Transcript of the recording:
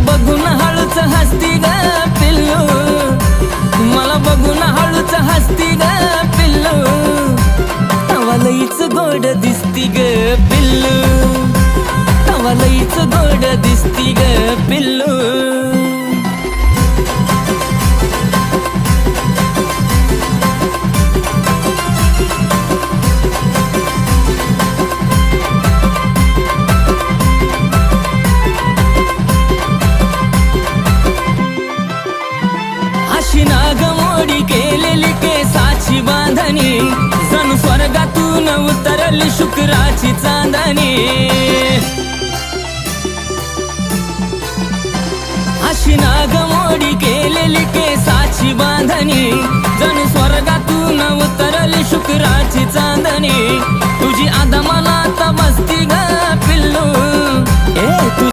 बघून हळूच हसती ग पिल्लू, मला बघून हळूच हसती ग पिल्लू, तवा लईच गोड दिसती ग पिल्लू, तवा लईच गोड दिसती ग पिल्लू. अशी नागमोडी केलेली केसाची बांधणी, जणू स्वर्गातून उतरली शुक्राची चांदणी. अशी नागमोडी केलेली केसाची बांधणी, जणू स्वर्गातून उतरली शुक्राची चांदणी. तुझी आदा मला आता बसती ग पिल्लू,